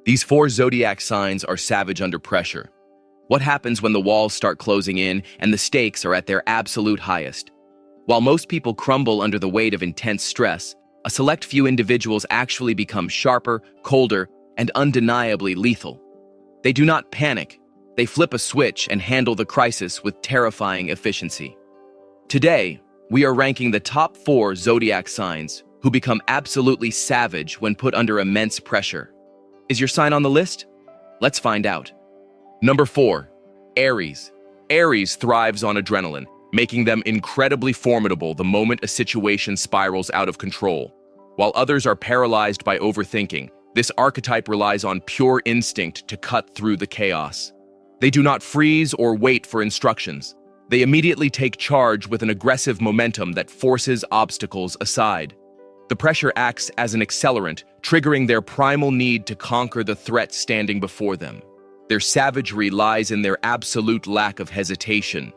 These four zodiac signs are savage under pressure. What happens when the walls start closing in and the stakes are at their absolute highest? While most people crumble under the weight of intense stress, a select few individuals actually become sharper, colder, and undeniably lethal. They do not panic. They flip a switch and handle the crisis with terrifying efficiency. Today, we are ranking the top 4 zodiac signs who become absolutely savage when put under immense pressure. Is your sign on the list? Let's find out. Number 4, Aries. Aries thrives on adrenaline, making them incredibly formidable the moment a situation spirals out of control. While others are paralyzed by overthinking, this archetype relies on pure instinct to cut through the chaos. They do not freeze or wait for instructions. They immediately take charge with an aggressive momentum that forces obstacles aside. The pressure acts as an accelerant, triggering their primal need to conquer the threat standing before them. Their savagery lies in their absolute lack of hesitation.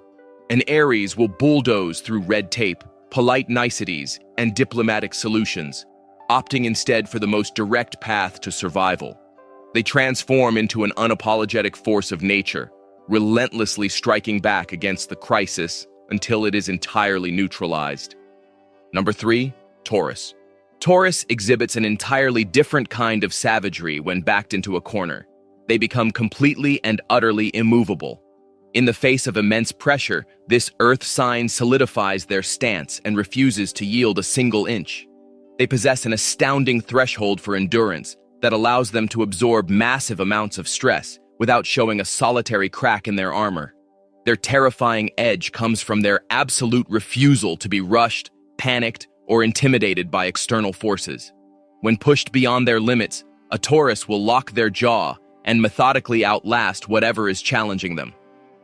An Aries will bulldoze through red tape, polite niceties, and diplomatic solutions, opting instead for the most direct path to survival. They transform into an unapologetic force of nature, relentlessly striking back against the crisis until it is entirely neutralized. Number 3, Taurus. Taurus exhibits an entirely different kind of savagery when backed into a corner. They become completely and utterly immovable. In the face of immense pressure, this earth sign solidifies their stance and refuses to yield a single inch. They possess an astounding threshold for endurance that allows them to absorb massive amounts of stress without showing a solitary crack in their armor. Their terrifying edge comes from their absolute refusal to be rushed, panicked, or intimidated by external forces. When pushed beyond their limits, a Taurus will lock their jaw and methodically outlast whatever is challenging them.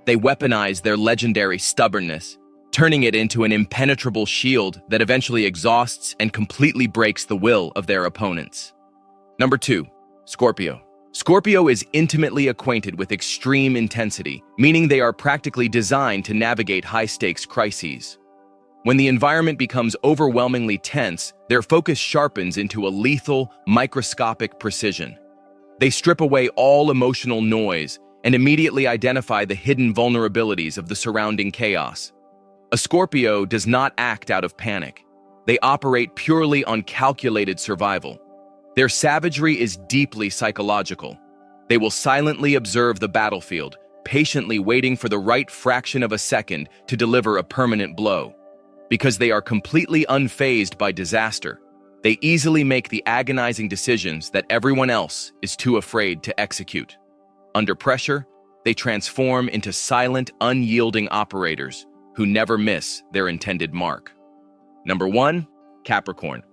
They weaponize their legendary stubbornness, turning it into an impenetrable shield that eventually exhausts and completely breaks the will of their opponents. Number 2, Scorpio. Scorpio is intimately acquainted with extreme intensity, meaning they are practically designed to navigate high-stakes crises. When the environment becomes overwhelmingly tense, their focus sharpens into a lethal, microscopic precision. They strip away all emotional noise and immediately identify the hidden vulnerabilities of the surrounding chaos. A Scorpio does not act out of panic. They operate purely on calculated survival. Their savagery is deeply psychological. They will silently observe the battlefield, patiently waiting for the right fraction of a second to deliver a permanent blow. Because they are completely unfazed by disaster, they easily make the agonizing decisions that everyone else is too afraid to execute. Under pressure, they transform into silent, unyielding operators who never miss their intended mark. Number 1, Capricorn.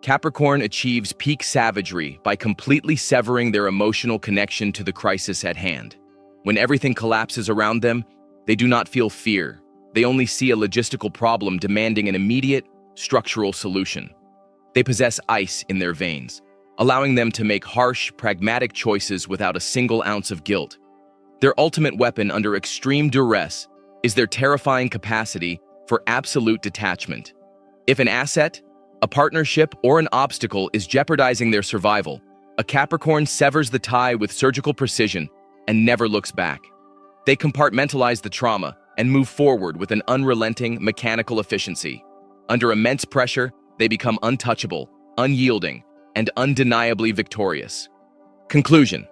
Capricorn achieves peak savagery by completely severing their emotional connection to the crisis at hand. When everything collapses around them, they do not feel fear. They only see a logistical problem demanding an immediate, structural solution. They possess ice in their veins, allowing them to make harsh, pragmatic choices without a single ounce of guilt. Their ultimate weapon under extreme duress is their terrifying capacity for absolute detachment. If an asset, a partnership, or an obstacle is jeopardizing their survival, a Capricorn severs the tie with surgical precision and never looks back. They compartmentalize the trauma and move forward with an unrelenting, mechanical efficiency. Under immense pressure, they become untouchable, unyielding, and undeniably victorious. Conclusion: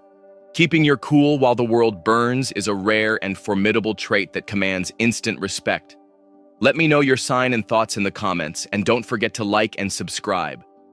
keeping your cool while the world burns is a rare and formidable trait that commands instant respect. Let me know your sign and thoughts in the comments, and don't forget to like and subscribe.